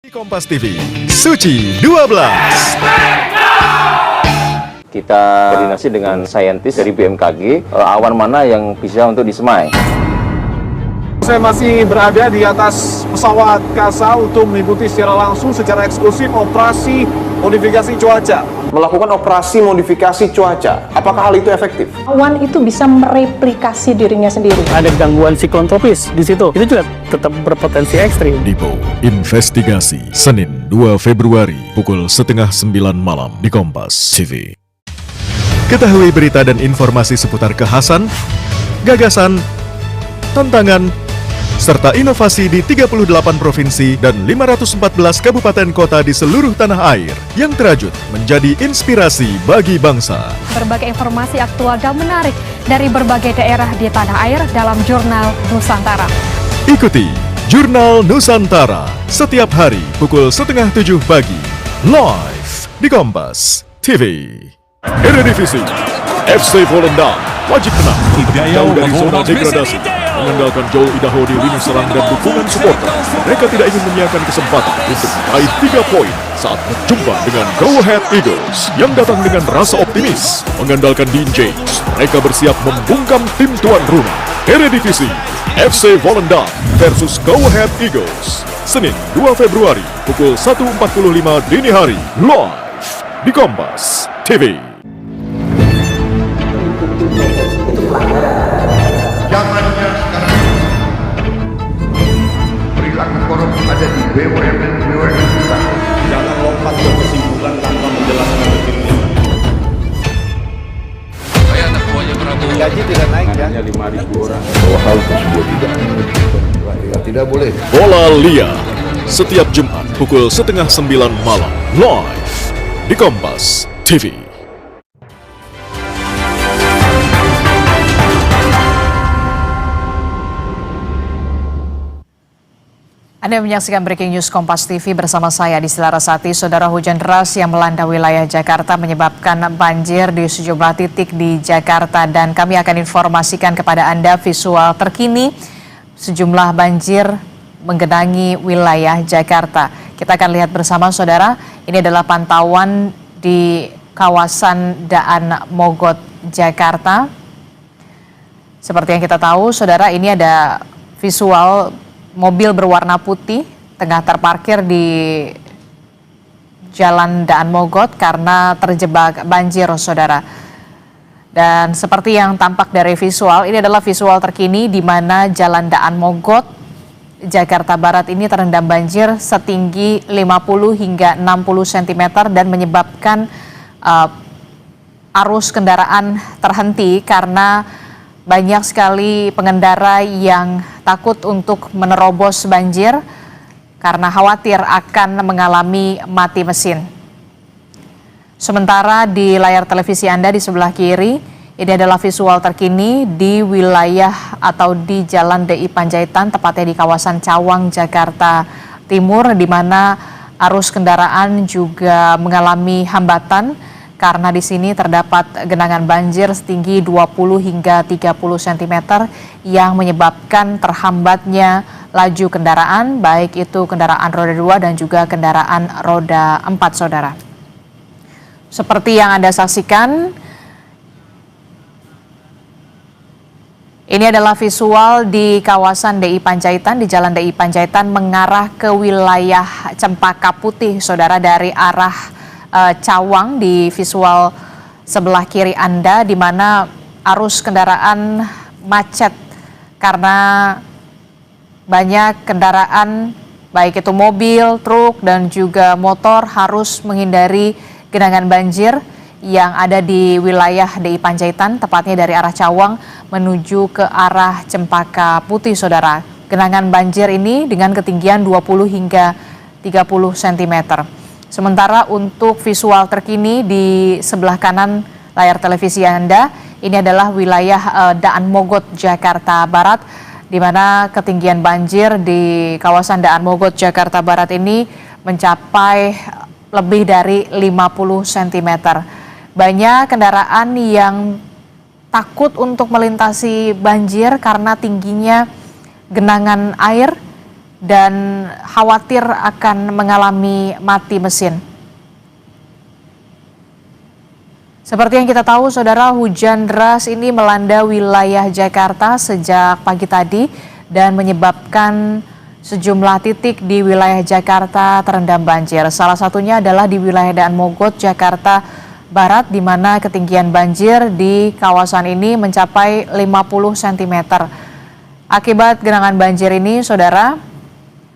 Kompas TV, Suci 12. Kita koordinasi dengan saintis dari BMKG, awan mana yang bisa untuk disemai. Saya masih berada di atas pesawat KASA untuk mengikuti secara langsung secara eksklusif operasi modifikasi cuaca. Melakukan operasi modifikasi cuaca, apakah hal itu efektif? Awan itu bisa mereplikasi dirinya sendiri. Ada gangguan siklon tropis di situ, itu juga tetap berpotensi ekstrim. Dipo Investigasi, Senin 2 Februari, pukul 8:30 malam di Kompas TV. Ketahui berita dan informasi seputar kekhasan, gagasan, tantangan, serta inovasi di 38 provinsi dan 514 kabupaten kota di seluruh tanah air yang terajut menjadi inspirasi bagi bangsa. Berbagai informasi aktual dan menarik dari berbagai daerah di tanah air dalam Jurnal Nusantara. Ikuti Jurnal Nusantara setiap hari pukul 6:30 pagi, live di Kompas TV. Eredivisie, FC Volendam wajib menang, jauh dari zona degradasi. Mengandalkan Joel Idaho di lini serang dan dukungan supporter, mereka tidak ingin menyiapkan kesempatan untuk meraih 3 poin saat berjumpa dengan Go Ahead Eagles yang datang dengan rasa optimis. Mengandalkan Dean James, mereka bersiap membungkam tim tuan rumah. Eredivisie, FC Volendam versus Go Ahead Eagles, Senin 2 Februari pukul 1.45 dini hari, live di Kompas TV. Zamannya sekarang perilaku korup ada di BUMN kita. Jangan lompat ke kesimpulan tanpa menjelaskan detailnya. Saya anak buahnya Prabowo. Gaji tidak naik ya. Hanya 5.000 orang. Bahwa hal tersebut tidak boleh. Bola liar setiap Jumat pukul 8:30 malam, live di Kompas TV. Anda menyaksikan Breaking News Kompas TV bersama saya di Selarasati. Saudara, hujan deras yang melanda wilayah Jakarta menyebabkan banjir di sejumlah titik di Jakarta, dan kami akan informasikan kepada Anda visual terkini sejumlah banjir menggenangi wilayah Jakarta. Kita akan lihat bersama saudara, ini adalah pantauan di kawasan Daan Mogot, Jakarta. Seperti yang kita tahu saudara, ini ada visual mobil berwarna putih tengah terparkir di Jalan Daan Mogot karena terjebak banjir, saudara. Dan seperti yang tampak dari visual, ini adalah visual terkini di mana Jalan Daan Mogot, Jakarta Barat ini terendam banjir setinggi 50 hingga 60 cm dan menyebabkan arus kendaraan terhenti karena banyak sekali pengendara yang takut untuk menerobos banjir karena khawatir akan mengalami mati mesin. Sementara di layar televisi Anda di sebelah kiri, ini adalah visual terkini di wilayah atau di Jalan DI Panjaitan, tepatnya di kawasan Cawang, Jakarta Timur, di mana arus kendaraan juga mengalami hambatan karena di sini terdapat genangan banjir setinggi 20 hingga 30 cm yang menyebabkan terhambatnya laju kendaraan, baik itu kendaraan roda 2 dan juga kendaraan roda 4, saudara. Seperti yang Anda saksikan, ini adalah visual di kawasan DI Panjaitan, di Jalan DI Panjaitan mengarah ke wilayah Cempaka Putih, saudara, dari arah Cawang di visual sebelah kiri Anda, di mana arus kendaraan macet karena banyak kendaraan baik itu mobil, truk dan juga motor harus menghindari genangan banjir yang ada di wilayah DI Panjaitan, tepatnya dari arah Cawang menuju ke arah Cempaka Putih, saudara. Genangan banjir ini dengan ketinggian 20 hingga 30 cm. Sementara untuk visual terkini di sebelah kanan layar televisi Anda, ini adalah wilayah Daan Mogot, Jakarta Barat, di mana ketinggian banjir di kawasan Daan Mogot, Jakarta Barat ini mencapai lebih dari 50 cm. Banyak kendaraan yang takut untuk melintasi banjir karena tingginya genangan air dan khawatir akan mengalami mati mesin. Seperti yang kita tahu, saudara, hujan deras ini melanda wilayah Jakarta sejak pagi tadi dan menyebabkan sejumlah titik di wilayah Jakarta terendam banjir. Salah satunya adalah di wilayah Daan Mogot, Jakarta Barat, di mana ketinggian banjir di kawasan ini mencapai 50 cm. Akibat genangan banjir ini, saudara,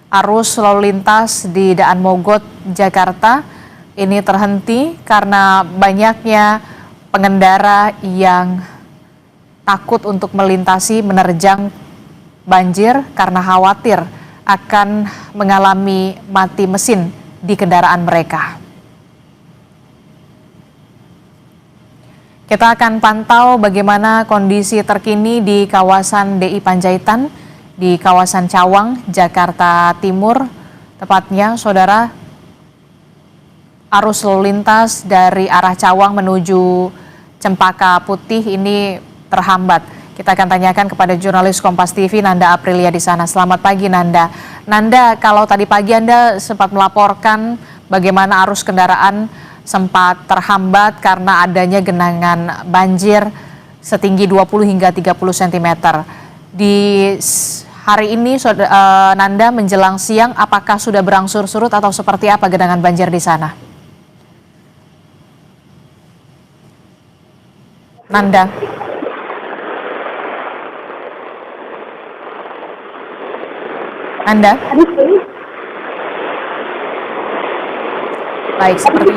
arus lalu lintas di Daan Mogot, Jakarta ini terhenti karena banyaknya pengendara yang takut untuk melintasi menerjang banjir karena khawatir akan mengalami mati mesin di kendaraan mereka. Kita akan pantau bagaimana kondisi terkini di kawasan DI Panjaitan, di kawasan Cawang, Jakarta Timur. Tepatnya, saudara, arus lalu lintas dari arah Cawang menuju Cempaka Putih ini terhambat. Kita akan tanyakan kepada jurnalis Kompas TV Nanda Aprilia di sana. Selamat pagi, Nanda. Nanda, kalau tadi pagi Anda sempat melaporkan bagaimana arus kendaraan sempat terhambat karena adanya genangan banjir setinggi 20 hingga 30 cm. Di hari ini, Nanda, menjelang siang, apakah sudah berangsur surut atau seperti apa genangan banjir di sana? Nanda. Nanda. Baik, seperti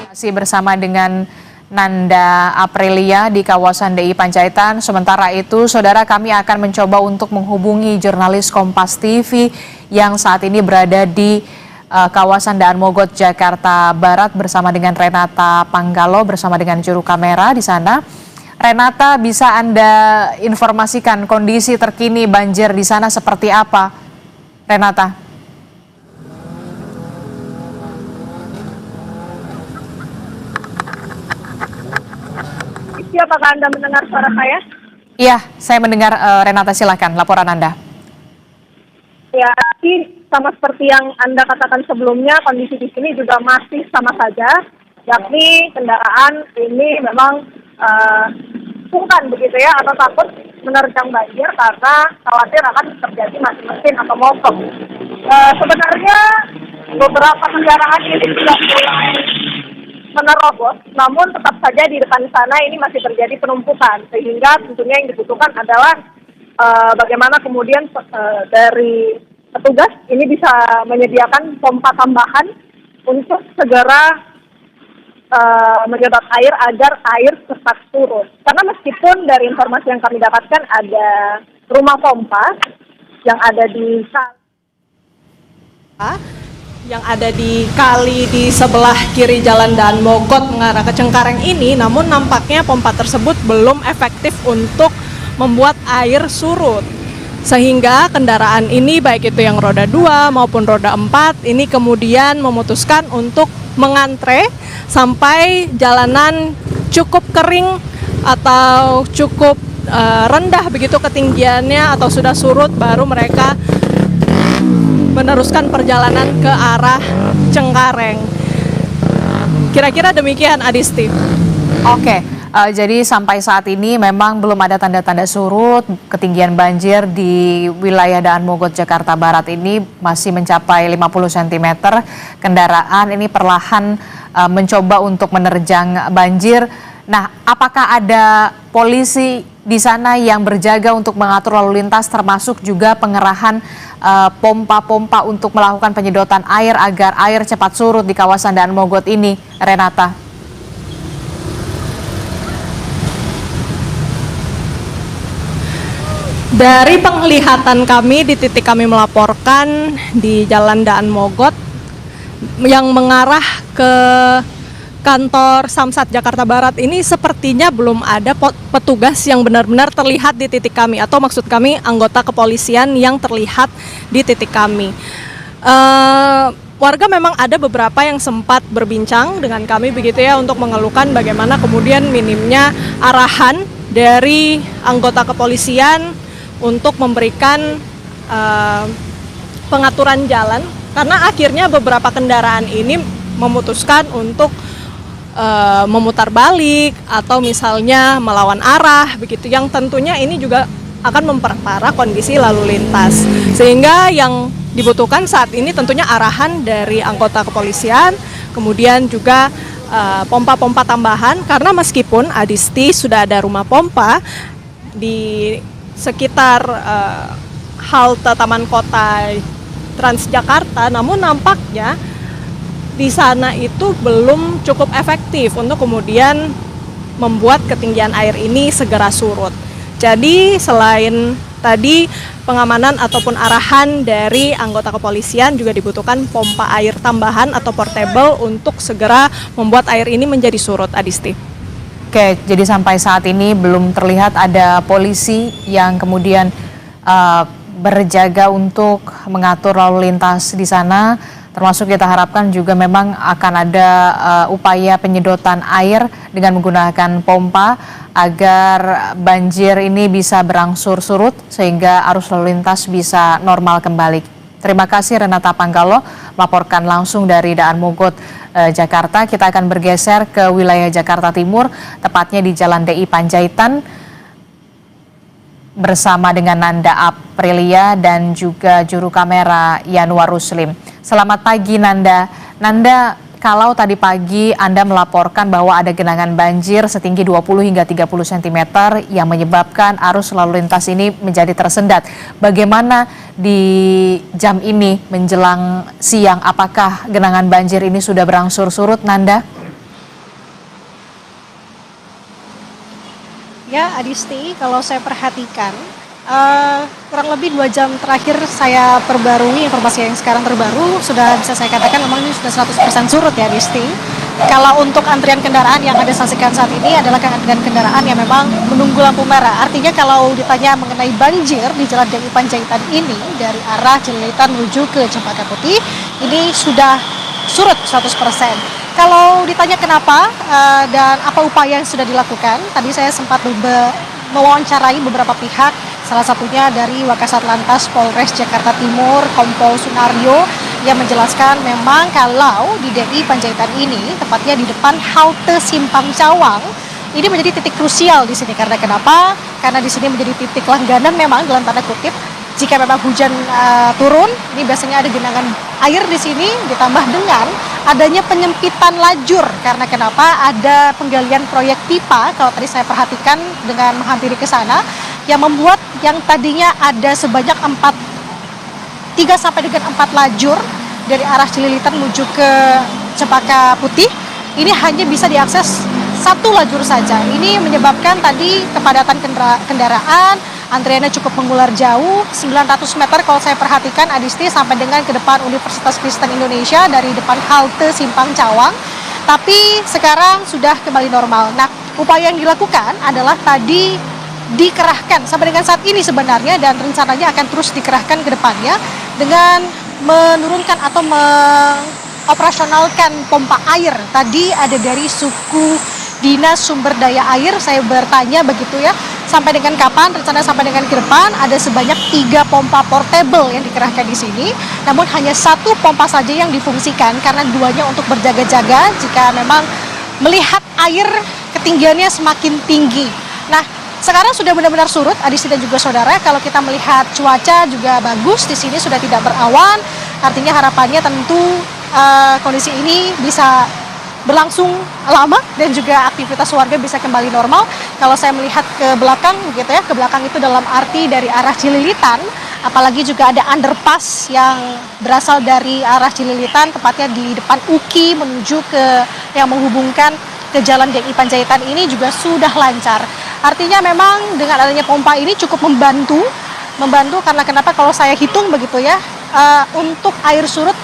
masih bersama dengan Nanda Aprilia di kawasan DI Panjaitan. Sementara itu, saudara, kami akan mencoba untuk menghubungi jurnalis Kompas TV yang saat ini berada di kawasan Daan Mogot, Jakarta Barat bersama dengan Renata Panggalo bersama dengan juru kamera di sana. Renata, bisa Anda informasikan kondisi terkini banjir di sana seperti apa, Renata? Apakah Anda mendengar suara saya? Iya, saya mendengar. Renata, silakan laporan Anda. Ya, sama seperti yang Anda katakan sebelumnya, kondisi di sini juga masih sama saja, yakni kendaraan ini memang sungkan begitu ya, atau takut menerjang banjir karena khawatir akan terjadi mati mesin atau mogok. Sebenarnya beberapa kendaraan ini sudah mulai menerobos, namun tetap saja di depan sana ini masih terjadi penumpukan, sehingga tentunya yang dibutuhkan adalah bagaimana kemudian dari petugas ini bisa menyediakan pompa tambahan untuk segera menyedot air agar air cepat surut. Karena meskipun dari informasi yang kami dapatkan ada rumah pompa yang ada di kali di sebelah kiri Jalan Daan Mogot mengarah ke Cengkareng ini, namun nampaknya pompa tersebut belum efektif untuk membuat air surut. Sehingga kendaraan ini, baik itu yang roda 2 maupun roda 4, ini kemudian memutuskan untuk mengantre sampai jalanan cukup kering atau cukup rendah begitu ketinggiannya atau sudah surut, baru mereka meneruskan perjalanan ke arah Cengkareng. Kira-kira demikian, Adisti. Oke, jadi sampai saat ini memang belum ada tanda-tanda surut. Ketinggian banjir di wilayah Daan Mogot, Jakarta Barat ini masih mencapai 50 cm. Kendaraan ini perlahan mencoba untuk menerjang banjir. Nah, apakah ada polisi di sana yang berjaga untuk mengatur lalu lintas, termasuk juga pengerahan pompa-pompa untuk melakukan penyedotan air agar air cepat surut di kawasan Daan Mogot ini, Renata? Dari penglihatan kami di titik kami melaporkan di Jalan Daan Mogot yang mengarah ke kantor Samsat Jakarta Barat ini, sepertinya belum ada petugas yang benar-benar terlihat di titik kami, atau maksud kami anggota kepolisian yang terlihat di titik kami. warga memang ada beberapa yang sempat berbincang dengan kami begitu ya untuk mengeluhkan bagaimana kemudian minimnya arahan dari anggota kepolisian untuk memberikan pengaturan jalan, karena akhirnya beberapa kendaraan ini memutuskan untuk memutar balik atau misalnya melawan arah begitu, yang tentunya ini juga akan memperparah kondisi lalu lintas. Sehingga yang dibutuhkan saat ini tentunya arahan dari anggota kepolisian, kemudian juga pompa-pompa tambahan, karena meskipun Adisti sudah ada rumah pompa di sekitar halte Taman Kota Transjakarta, namun nampaknya di sana itu belum cukup efektif untuk kemudian membuat ketinggian air ini segera surut. Jadi selain tadi pengamanan ataupun arahan dari anggota kepolisian, juga dibutuhkan pompa air tambahan atau portable untuk segera membuat air ini menjadi surut, Adisti. Oke, jadi sampai saat ini belum terlihat ada polisi yang kemudian berjaga untuk mengatur lalu lintas di sana. Termasuk kita harapkan juga memang akan ada upaya penyedotan air dengan menggunakan pompa agar banjir ini bisa berangsur surut sehingga arus lalu lintas bisa normal kembali. Terima kasih Renata Panggalo melaporkan langsung dari Daan Mogot, Jakarta. Kita akan bergeser ke wilayah Jakarta Timur, tepatnya di Jalan DI Panjaitan bersama dengan Nanda Aprilia dan juga juru kamera Yanuar Ruslim. Selamat pagi Nanda. Nanda, kalau tadi pagi Anda melaporkan bahwa ada genangan banjir setinggi 20 hingga 30 cm yang menyebabkan arus lalu lintas ini menjadi tersendat. Bagaimana di jam ini menjelang siang? Apakah genangan banjir ini sudah berangsur surut, Nanda? Ya, Adisti, kalau saya perhatikan, kurang lebih 2 jam terakhir saya perbarui informasi yang sekarang terbaru, sudah bisa saya katakan memang ini sudah 100% surut ya, Adisti. Kalau untuk antrian kendaraan yang Anda saksikan saat ini adalah antrian kendaraan yang memang menunggu lampu merah. Artinya kalau ditanya mengenai banjir di Jalan DI Panjaitan ini dari arah Cililitan menuju ke Cempaka Putih, ini sudah surut 100%. Kalau ditanya kenapa dan apa upaya yang sudah dilakukan, tadi saya sempat mewawancarai beberapa pihak, salah satunya dari Wakasat Lantas Polres Jakarta Timur, Kompol Sunario, yang menjelaskan memang kalau di DI Panjaitan ini, tepatnya di depan halte Simpang Cawang, ini menjadi titik krusial di sini. Karena kenapa? Karena di sini menjadi titik langganan memang dalam tanda kutip. Jika memang hujan turun, ini biasanya ada genangan air di sini, ditambah dengan adanya penyempitan lajur. Karena kenapa? Ada penggalian proyek pipa, kalau tadi saya perhatikan dengan menghampiri ke sana, yang membuat yang tadinya ada sebanyak 3 sampai dengan 4 lajur dari arah Cililitan menuju ke Cempaka Putih, ini hanya bisa diakses 1 lajur saja. Ini menyebabkan tadi kepadatan kendaraan, antriannya cukup mengular jauh, 900 meter kalau saya perhatikan, Adisti, sampai dengan ke depan Universitas Kristen Indonesia dari depan halte Simpang Cawang. Tapi sekarang sudah kembali normal. Nah, upaya yang dilakukan adalah tadi dikerahkan sampai dengan saat ini sebenarnya, dan rencananya akan terus dikerahkan ke depannya dengan menurunkan atau mengoperasionalkan pompa air. Tadi ada dari suku Dinas Sumber Daya Air, saya bertanya begitu ya, sampai dengan kapan, rencana sampai dengan ke depan ada sebanyak 3 pompa portable yang dikerahkan di sini, namun hanya 1 pompa saja yang difungsikan karena 2-nya untuk berjaga-jaga jika memang melihat air ketinggiannya semakin tinggi. Nah, sekarang sudah benar-benar surut, Adisti dan juga saudara. Kalau kita melihat cuaca juga bagus, di sini sudah tidak berawan, artinya harapannya tentu kondisi ini bisa berlangsung lama dan juga aktivitas warga bisa kembali normal. Kalau saya melihat ke belakang begitu ya, ke belakang itu dalam arti dari arah Cililitan, apalagi juga ada underpass yang berasal dari arah Cililitan, tepatnya di depan UKI menuju ke yang menghubungkan ke Jalan DI Panjaitan ini juga sudah lancar. Artinya memang dengan adanya pompa ini cukup membantu karena kenapa, kalau saya hitung begitu ya, untuk air surut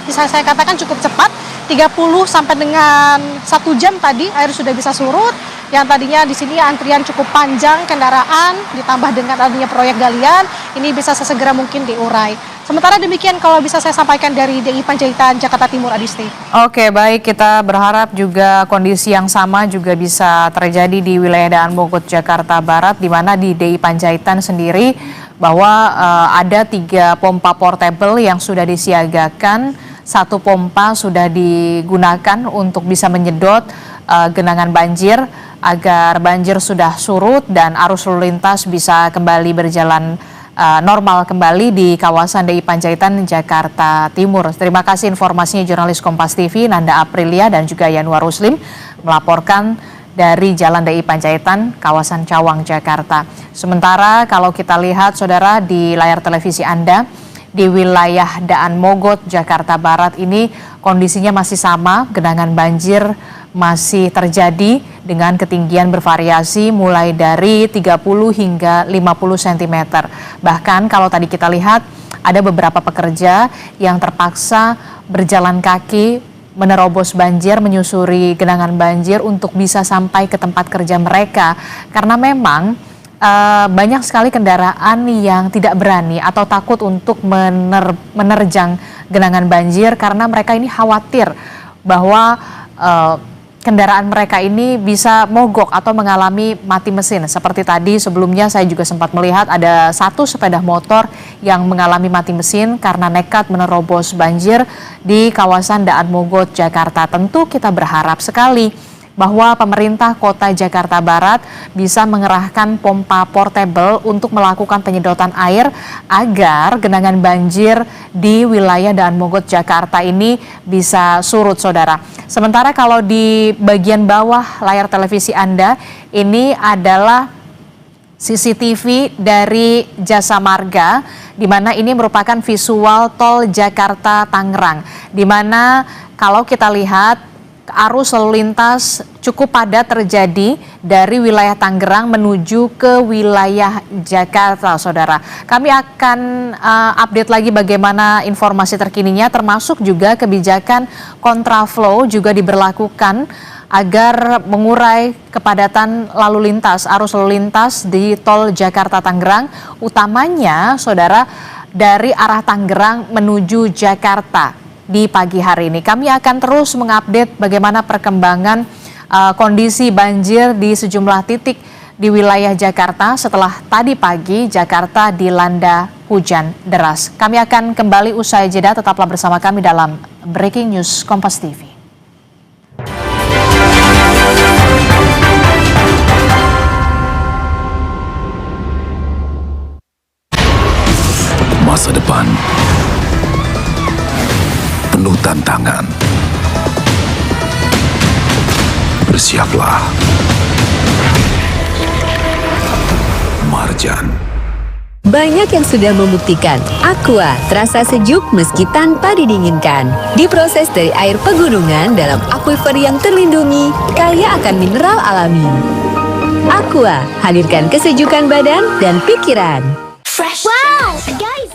bisa saya katakan cukup cepat, 30 sampai dengan 1 jam tadi air sudah bisa surut, yang tadinya di sini antrian cukup panjang kendaraan, ditambah dengan adanya proyek galian, ini bisa sesegera mungkin diurai. Sementara demikian kalau bisa saya sampaikan dari DI Panjaitan Jakarta Timur, Adisti. Oke, baik, kita berharap juga kondisi yang sama juga bisa terjadi di wilayah Daan Mogot Jakarta Barat, di mana di DI Panjaitan sendiri bahwa ada 3 pompa portable yang sudah disiagakan, 1 pompa sudah digunakan untuk bisa menyedot genangan banjir agar banjir sudah surut dan arus lalu lintas bisa kembali berjalan normal kembali di kawasan DI Panjaitan Jakarta Timur. Terima kasih informasinya jurnalis Kompas TV Nanda Aprilia dan juga Yanuar Ruslim melaporkan dari Jalan DI Panjaitan, kawasan Cawang, Jakarta. Sementara kalau kita lihat saudara di layar televisi Anda, di wilayah Daan Mogot, Jakarta Barat ini kondisinya masih sama, genangan banjir masih terjadi dengan ketinggian bervariasi mulai dari 30 hingga 50 cm. Bahkan kalau tadi kita lihat ada beberapa pekerja yang terpaksa berjalan kaki menerobos banjir, menyusuri genangan banjir untuk bisa sampai ke tempat kerja mereka. Karena memang banyak sekali kendaraan yang tidak berani atau takut untuk menerjang genangan banjir karena mereka ini khawatir bahwa kendaraan mereka ini bisa mogok atau mengalami mati mesin. Seperti tadi sebelumnya saya juga sempat melihat ada 1 sepeda motor yang mengalami mati mesin karena nekat menerobos banjir di kawasan Daan Mogot, Jakarta. Tentu kita berharap sekali bahwa pemerintah kota Jakarta Barat bisa mengerahkan pompa portable untuk melakukan penyedotan air agar genangan banjir di wilayah Daan Mogot, Jakarta ini bisa surut, saudara. Sementara kalau di bagian bawah layar televisi Anda, ini adalah CCTV dari Jasa Marga, di mana ini merupakan visual tol Jakarta Tangerang, di mana kalau kita lihat arus lalu lintas cukup padat terjadi dari wilayah Tangerang menuju ke wilayah Jakarta, saudara. Kami akan update lagi bagaimana informasi terkininya, termasuk juga kebijakan kontraflow juga diberlakukan agar mengurai kepadatan lalu lintas, arus lalu lintas di tol Jakarta Tangerang, utamanya, saudara, dari arah Tangerang menuju Jakarta. Di pagi hari ini kami akan terus mengupdate bagaimana perkembangan kondisi banjir di sejumlah titik di wilayah Jakarta setelah tadi pagi Jakarta dilanda hujan deras. Kami akan kembali usai jeda, tetaplah bersama kami dalam Breaking News Kompas TV. Masa depan penuh tantangan. Bersiaplah. Marjan. Banyak yang sudah membuktikan Aqua terasa sejuk meski tanpa didinginkan. Diproses dari air pegunungan dalam aquifer yang terlindungi, kaya akan mineral alami. Aqua, hadirkan kesejukan badan dan pikiran. Fresh. Wow, guys.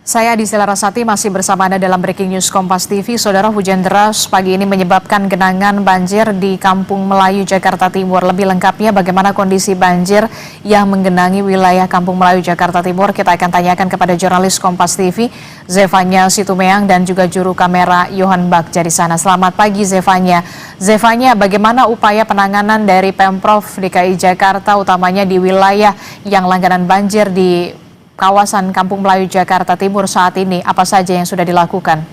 Saya Adisi Larasati masih bersama Anda dalam Breaking News Kompas TV. Saudara, hujan deras pagi ini menyebabkan genangan banjir di Kampung Melayu, Jakarta Timur. Lebih lengkapnya bagaimana kondisi banjir yang menggenangi wilayah Kampung Melayu, Jakarta Timur, kita akan tanyakan kepada jurnalis Kompas TV, Zefanya Situmeang, dan juga juru kamera Yohan Bagja di sana. Selamat pagi Zefanya. Zefanya, bagaimana upaya penanganan dari Pemprov DKI Jakarta, utamanya di wilayah yang langganan banjir di kawasan Kampung Melayu, Jakarta Timur saat ini? Apa saja yang sudah dilakukan?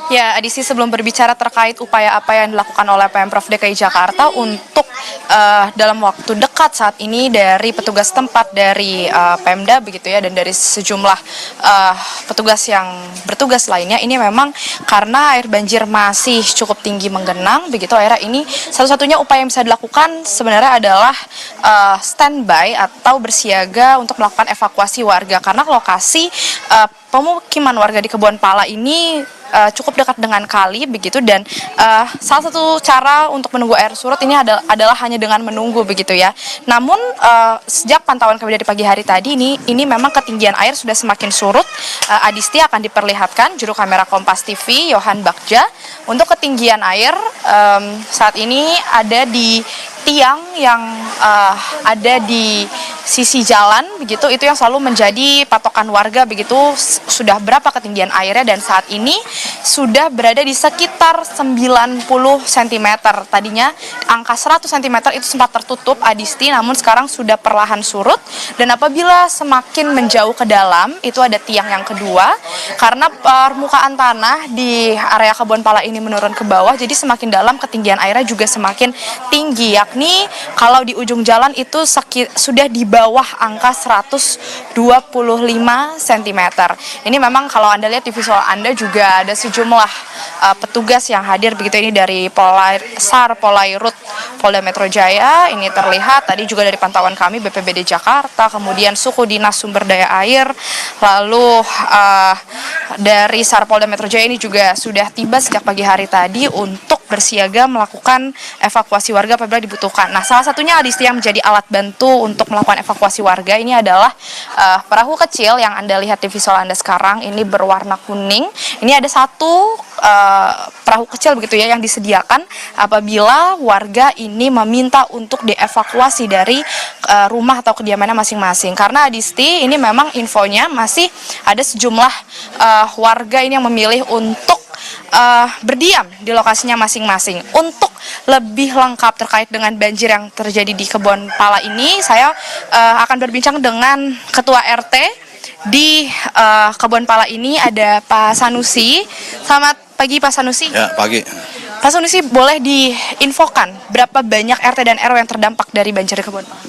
Ya, Adisi, sebelum berbicara terkait upaya apa yang dilakukan oleh Pemprov DKI Jakarta untuk dalam waktu dekat saat ini dari petugas tempat dari Pemda begitu ya, dan dari sejumlah petugas yang bertugas lainnya, ini memang karena air banjir masih cukup tinggi menggenang begitu, akhirnya ini satu-satunya upaya yang bisa dilakukan sebenarnya adalah standby atau bersiaga untuk melakukan evakuasi warga, karena lokasi pemukiman warga di Kebon Pala ini cukup dekat dengan kali begitu, dan salah satu cara untuk menunggu air surut ini adalah hanya dengan menunggu begitu ya. Namun sejak pantauan kami dari pagi hari tadi ini memang ketinggian air sudah semakin surut. Adisti akan diperlihatkan juru kamera Kompas TV Yohan Bagja untuk ketinggian air saat ini ada di tiang yang ada di sisi jalan begitu, itu yang selalu menjadi patokan warga begitu, sudah berapa ketinggian airnya, dan saat ini sudah berada di sekitar 90 cm. Tadinya angka 100 cm itu sempat tertutup Adisti, namun sekarang sudah perlahan surut, dan apabila semakin menjauh ke dalam itu ada tiang yang kedua, karena permukaan tanah di area Kebon Pala ini menurun ke bawah, jadi semakin dalam ketinggian airnya juga semakin tinggi, yakni kalau di ujung jalan itu sudah di bawah angka 125 cm. Ini memang kalau Anda lihat di visual Anda juga ada sejumlah petugas yang hadir begitu, ini dari SAR Polairut Polda Metro Jaya, ini terlihat tadi juga dari pantauan kami BPBD Jakarta, kemudian suku dinas sumber daya air, lalu dari SAR Polda Metro Jaya ini juga sudah tiba sejak pagi hari tadi untuk bersiaga melakukan evakuasi warga apabila dibutuhkan. Nah, salah satunya Adisti yang menjadi alat bantu untuk melakukan evakuasi warga ini adalah perahu kecil yang Anda lihat di visual Anda sekarang, ini berwarna kuning. Ini ada satu perahu kecil begitu ya yang disediakan apabila warga ini meminta untuk dievakuasi dari rumah atau kediamannya masing-masing. Karena Adisti ini memang infonya masih ada sejumlah warga ini yang memilih untuk berdiam di lokasinya masing-masing. Untuk lebih lengkap terkait dengan banjir yang terjadi di Kebon Pala ini, saya akan berbincang dengan Ketua RT di Kebon Pala ini, ada Pak Sanusi. Selamat pagi Pak Sanusi. Ya, pagi. Pak Sanusi, boleh diinfokan berapa banyak RT dan RW yang terdampak dari banjir di Kebon Pala?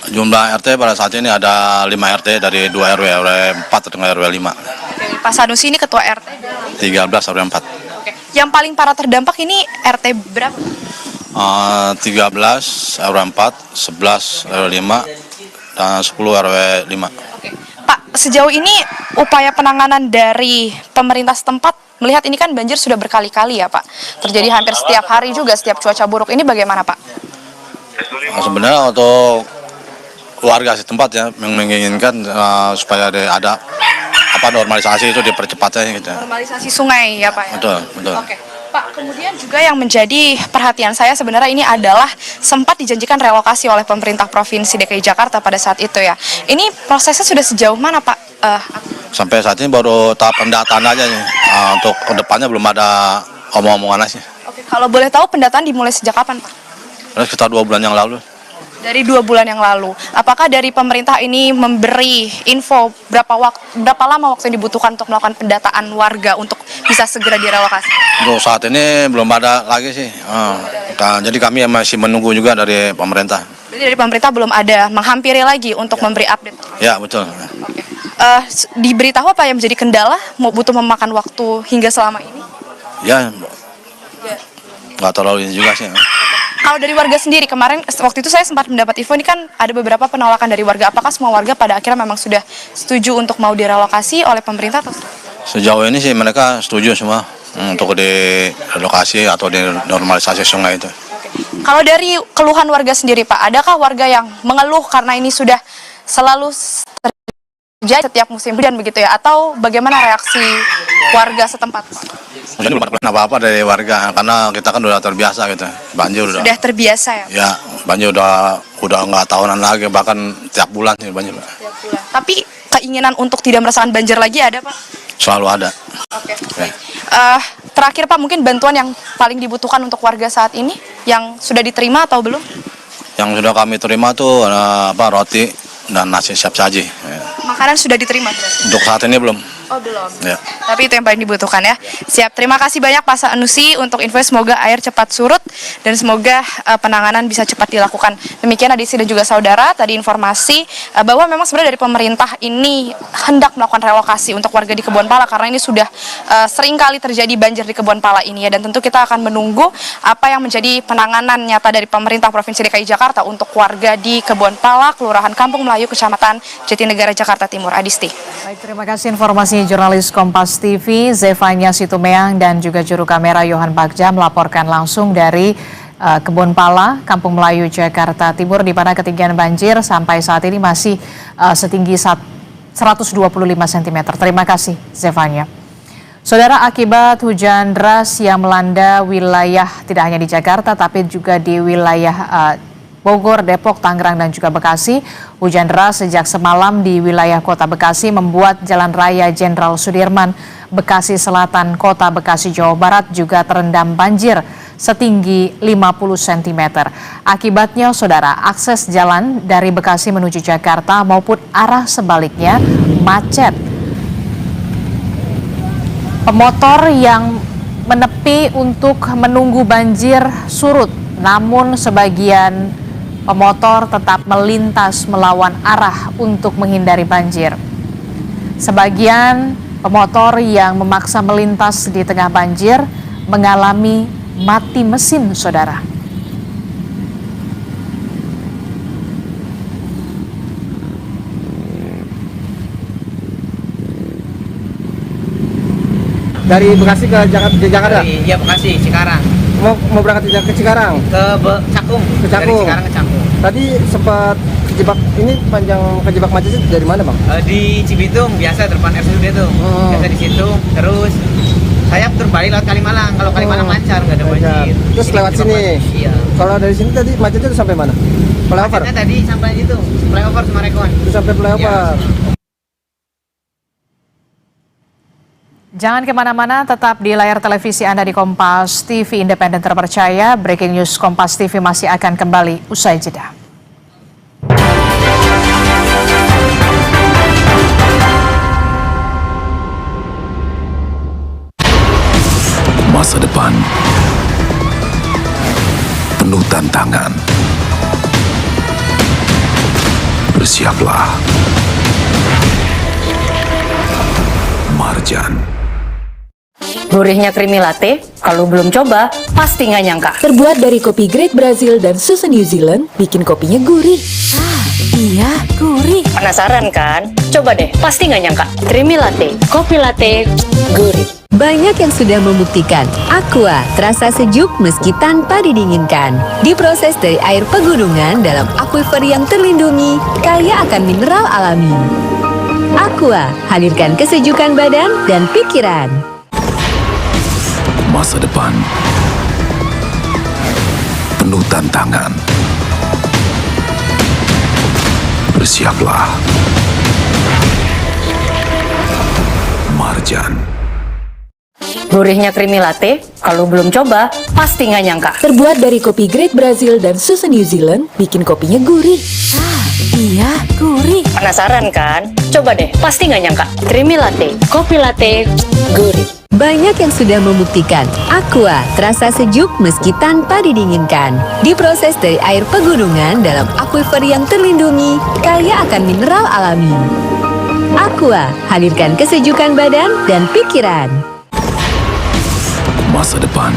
Jumlah RT pada saat ini ada 5 RT dari 2 RW, RW 4 dengan RW 5. Pak Sanusi ini Ketua RT? 13 RW 4. Oke. Yang paling parah terdampak ini RT berapa? 13 RW 4, 11 RW 5, dan 10 RW 5. Oke. Pak, sejauh ini upaya penanganan dari pemerintah setempat, melihat ini kan banjir sudah berkali-kali ya Pak, terjadi hampir setiap hari juga, setiap cuaca buruk, ini bagaimana Pak? Sebenarnya untuk warga setempat ya menginginkan supaya ada normalisasi itu dipercepat gitu. Normalisasi sungai ya Pak ya? Betul, betul. Oke. Pak, kemudian juga yang menjadi perhatian saya sebenarnya ini adalah sempat dijanjikan relokasi oleh pemerintah Provinsi DKI Jakarta pada saat itu ya. Ini prosesnya sudah sejauh mana Pak? Sampai saat ini baru tahap pendataan aja nih. Untuk kedepannya belum ada omong-omongan aja. Oke, kalau boleh tahu pendataan dimulai sejak kapan Pak? Sekitar 2 bulan yang lalu. Dari 2 bulan yang lalu. Apakah dari pemerintah ini memberi info berapa lama waktu yang dibutuhkan untuk melakukan pendataan warga untuk bisa segera direlokasi? Untuk saat ini belum ada lagi sih. Jadi kami masih menunggu juga dari pemerintah. Jadi dari pemerintah belum ada menghampiri lagi untuk memberi update? Ya, betul. Oke. Diberitahu apa yang menjadi kendala, butuh memakan waktu hingga selama ini? Ya, nggak terlalu ini juga sih. Kalau dari warga sendiri, kemarin waktu itu saya sempat mendapat info, ini kan ada beberapa penolakan dari warga. Apakah semua warga pada akhirnya memang sudah setuju untuk mau direlokasi oleh pemerintah? Atau? Sejauh ini sih mereka setuju semua untuk direlokasi atau di normalisasi sungai itu. Oke. Kalau dari keluhan warga sendiri Pak, adakah warga yang mengeluh karena ini sudah selalu terjadi setiap musim hujan begitu ya? Atau bagaimana reaksi warga setempat Pak? Hujan belum ada apa-apa dari warga, karena kita kan udah terbiasa gitu. Banjir udah. Sudah terbiasa ya? Ya, banjir udah nggak tahunan lagi, bahkan tiap bulan sih banjir. Tiap bulan. Tapi keinginan untuk tidak merasakan banjir lagi ada Pak? Selalu ada. Oke. Terakhir Pak, mungkin bantuan yang paling dibutuhkan untuk warga saat ini yang sudah diterima atau belum? Yang sudah kami terima tuh roti dan nasi siap saji. Makanan sudah diterima? Untuk saat ini belum. Oh belum. Ya. Tapi itu yang paling dibutuhkan ya. Siap. Terima kasih banyak Pak Sanusi untuk info. Semoga air cepat surut dan semoga penanganan bisa cepat dilakukan. Demikian Adisi dan juga saudara. Tadi informasi bahwa memang sebenarnya dari pemerintah ini hendak melakukan relokasi untuk warga di Kebonpala karena ini sudah sering kali terjadi banjir di Kebonpala ini ya. Dan tentu kita akan menunggu apa yang menjadi penanganan nyata dari pemerintah Provinsi DKI Jakarta untuk warga di Kebonpala, Kelurahan Kampung Melayu, Kecamatan Jatinegara, Jakarta Timur. Adisti. Baik, terima kasih informasi jurnalis Kompas TV Zevanya Situmeang dan juga juru kamera Yohan Bagja melaporkan langsung dari Kebonpala, Kampung Melayu, Jakarta Timur di mana ketinggian banjir sampai saat ini masih setinggi 125 cm. Terima kasih Zevanya. Saudara, akibat hujan deras yang melanda wilayah tidak hanya di Jakarta tapi juga di wilayah Bogor, Depok, Tangerang, dan juga Bekasi. Hujan deras sejak semalam di wilayah kota Bekasi membuat Jalan Raya Jenderal Sudirman, Bekasi Selatan, kota Bekasi, Jawa Barat juga terendam banjir setinggi 50 cm. Akibatnya, saudara, akses jalan dari Bekasi menuju Jakarta maupun arah sebaliknya macet. Pemotor yang menepi untuk menunggu banjir surut, namun sebagian pemotor tetap melintas melawan arah untuk menghindari banjir. Sebagian pemotor yang memaksa melintas di tengah banjir mengalami mati mesin, saudara. Dari Bekasi ke Jakarta? Iya, Bekasi, Cikarang. Mau berangkat ke Cikarang? Cakung. Ke Cakung. Dari Cikarang ke Cakung. Tadi sempat kejebak, ini panjang kejebak macetnya dari mana Bang? Di Cibitung, biasa depan RSUD tuh. Biasa di situ. Terus saya putar balik lewat Kalimalang. Kalau Kalimalang lancar, nggak ada banjir. Terus lewat sini? Iya. Kalau dari sini tadi macetnya tuh sampai mana? Flyover? Macetnya tadi sampai itu, flyover Sumarekon. Itu sampai flyover? Ya. Jangan kemana-mana, tetap di layar televisi Anda di Kompas TV Independen Terpercaya. Breaking News Kompas TV masih akan kembali usai jeda. Masa depan penuh tantangan. Bersiaplah. Marjan. Gurihnya creamy latte, kalau belum coba, pasti nggak nyangka. Terbuat dari kopi Great Brazil dan susu New Zealand, bikin kopinya gurih. Iya, gurih. Penasaran kan? Coba deh, pasti nggak nyangka. Creamy latte, kopi latte, gurih. Banyak yang sudah membuktikan, Aqua terasa sejuk meski tanpa didinginkan. Diproses dari air pegunungan dalam aquifer yang terlindungi, kaya akan mineral alami. Aqua, hadirkan kesejukan badan dan pikiran. Masa depan penuh tantangan. Bersiaplah. Marjan. Gurihnya creamy latte, kalau belum coba, pasti nggak nyangka. Terbuat dari kopi Great Brazil dan susu New Zealand, bikin kopinya gurih. Iya, gurih. Penasaran kan? Coba deh, pasti nggak nyangka. Creamy latte, kopi latte, gurih. Banyak yang sudah membuktikan, Aqua terasa sejuk meski tanpa didinginkan. Diproses dari air pegunungan dalam aquifer yang terlindungi, kaya akan mineral alami. Aqua, hadirkan kesejukan badan dan pikiran. Masa depan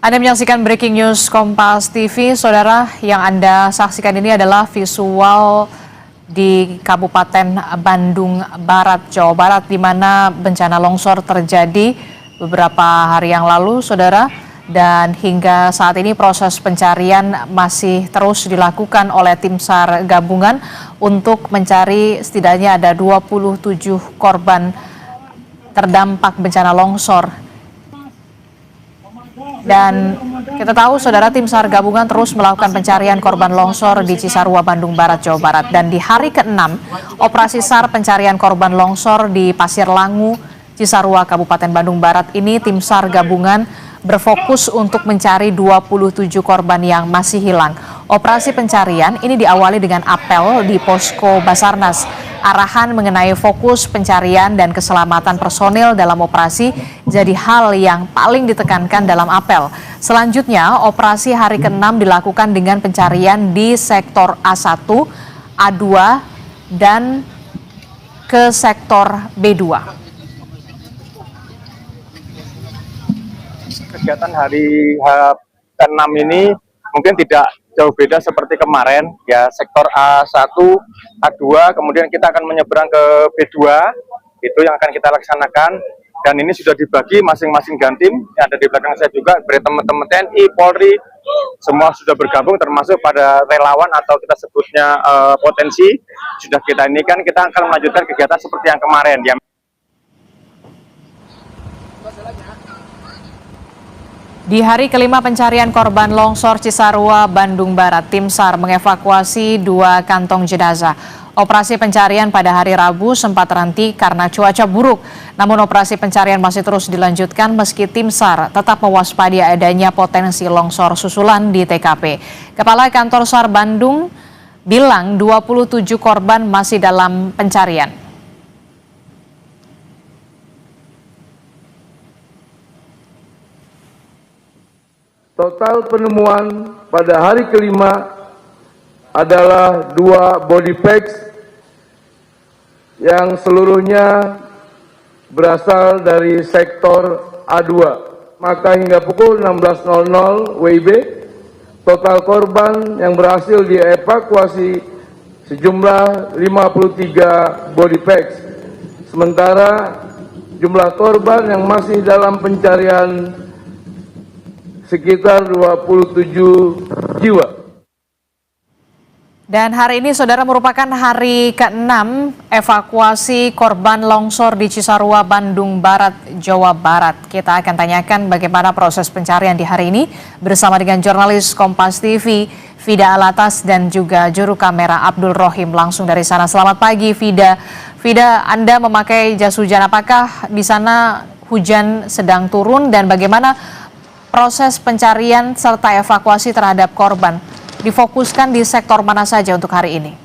Anda menyaksikan Breaking News Kompas TV. Saudara, yang Anda saksikan ini adalah visual di Kabupaten Bandung Barat, Jawa Barat, di mana bencana longsor terjadi beberapa hari yang lalu, saudara. Dan hingga saat ini proses pencarian masih terus dilakukan oleh tim SAR gabungan untuk mencari setidaknya ada 27 korban terdampak bencana longsor. Dan kita tahu, saudara, tim SAR gabungan terus melakukan pencarian korban longsor di Cisarua, Bandung Barat, Jawa Barat. Dan di hari ke-6, operasi SAR pencarian korban longsor di Pasir Langu, Cisarua, Kabupaten Bandung Barat ini, tim SAR gabungan berfokus untuk mencari 27 korban yang masih hilang. Operasi pencarian ini diawali dengan apel di posko Basarnas. Arahan mengenai fokus pencarian dan keselamatan personil dalam operasi jadi hal yang paling ditekankan dalam apel. Selanjutnya, operasi hari ke-6 dilakukan dengan pencarian di sektor A1, A2, dan ke sektor B2. Kegiatan hari ke-6 ini mungkin tidak jauh beda seperti kemarin, ya, sektor A1, A2, kemudian kita akan menyeberang ke B2, itu yang akan kita laksanakan. Dan ini sudah dibagi masing-masing gantim, yang ada di belakang saya juga, dari teman-teman TNI, Polri, semua sudah bergabung, termasuk pada relawan atau kita sebutnya potensi, sudah kita ini kan kita akan melanjutkan kegiatan seperti yang kemarin, ya. Di hari kelima pencarian korban longsor Cisarua, Bandung Barat, tim SAR mengevakuasi 2 kantong jenazah. Operasi pencarian pada hari Rabu sempat terhenti karena cuaca buruk. Namun operasi pencarian masih terus dilanjutkan meski tim SAR tetap mewaspadai adanya potensi longsor susulan di TKP. Kepala Kantor SAR Bandung bilang 27 korban masih dalam pencarian. Total penemuan pada hari kelima adalah 2 body packs yang seluruhnya berasal dari sektor A2. Maka hingga pukul 16.00 WIB, total korban yang berhasil dievakuasi sejumlah 53 body packs. Sementara jumlah korban yang masih dalam pencarian sekitar 27 jiwa. Dan hari ini, saudara, merupakan hari ke-6 evakuasi korban longsor di Cisarua, Bandung Barat, Jawa Barat. Kita akan tanyakan bagaimana proses pencarian di hari ini bersama dengan jurnalis Kompas TV, Fida Alatas, dan juga juru kamera Abdul Rohim langsung dari sana. Selamat pagi, Fida. Fida, Anda memakai jas hujan. Apakah di sana hujan sedang turun dan bagaimana proses pencarian serta evakuasi terhadap korban difokuskan di sektor mana saja untuk hari ini?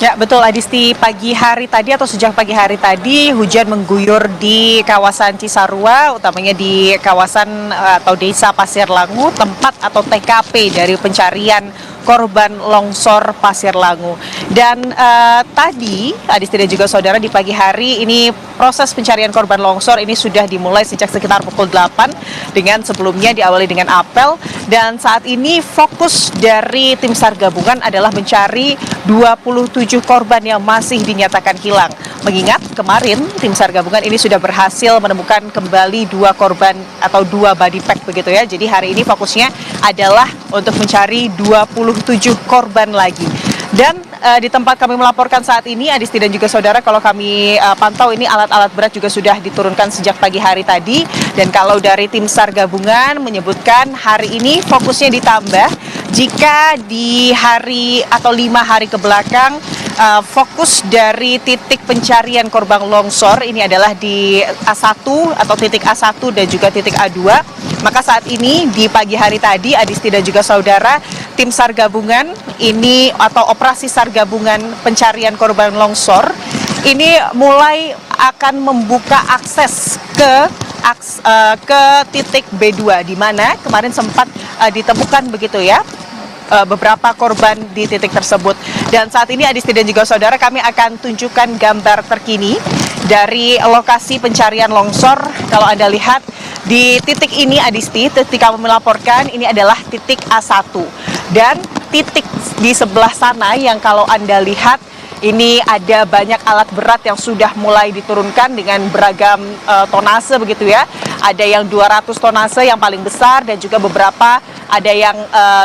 Ya, betul, Adisti. Pagi hari tadi atau sejak pagi hari tadi hujan mengguyur di kawasan Cisarua, utamanya di kawasan atau desa Pasir Langu, tempat atau TKP dari pencarian korban longsor Pasir Langu. Dan tadi, Adisti dan juga saudara, di pagi hari ini proses pencarian korban longsor ini sudah dimulai sejak sekitar pukul 8 dengan sebelumnya diawali dengan apel. Dan saat ini fokus dari tim SAR gabungan adalah mencari 27 korban yang masih dinyatakan hilang. Mengingat kemarin tim SAR gabungan ini sudah berhasil menemukan kembali 2 korban atau 2 body pack begitu ya. Jadi hari ini fokusnya adalah untuk mencari 27 korban lagi. Dan di tempat kami melaporkan saat ini, Adisti dan juga saudara, kalau kami pantau ini alat-alat berat juga sudah diturunkan sejak pagi hari tadi. Dan kalau dari tim SAR gabungan menyebutkan hari ini fokusnya ditambah jika di hari atau 5 hari ke belakang fokus dari titik pencarian korban longsor ini adalah di A1 atau titik A1 dan juga titik A2. Maka saat ini di pagi hari tadi, Adisti dan juga saudara, tim SAR gabungan ini atau operasi SAR gabungan pencarian korban longsor ini mulai akan membuka akses ke titik B2, di mana kemarin sempat ditemukan begitu ya beberapa korban di titik tersebut. Dan saat ini Adisti dan juga saudara, kami akan tunjukkan gambar terkini dari lokasi pencarian longsor. Kalau Anda lihat di titik ini Adisti, titik kami melaporkan ini adalah titik A1. Dan titik di sebelah sana yang kalau Anda lihat ini ada banyak alat berat yang sudah mulai diturunkan dengan beragam tonase begitu ya. Ada yang 200 tonase yang paling besar dan juga beberapa ada yang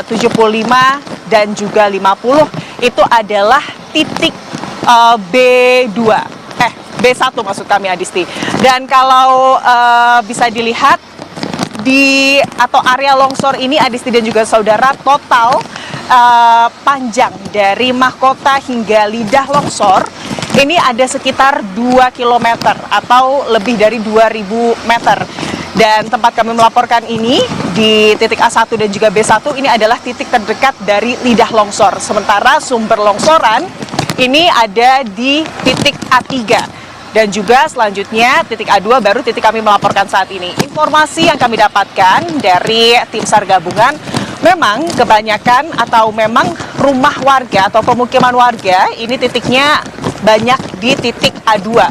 75 dan juga 50. Itu adalah titik B2. B1 maksud kami Adisti. Dan kalau bisa dilihat di atau area longsor ini Adisti dan juga saudara, total panjang dari mahkota hingga lidah longsor ini ada sekitar 2 km atau lebih dari 2000 meter. Dan tempat kami melaporkan ini di titik A1 dan juga B1 ini adalah titik terdekat dari lidah longsor. Sementara sumber longsoran ini ada di titik A3. Dan juga selanjutnya titik A2 baru titik kami melaporkan saat ini. Informasi yang kami dapatkan dari tim SAR gabungan, memang kebanyakan atau memang rumah warga atau pemukiman warga ini titiknya banyak di titik A2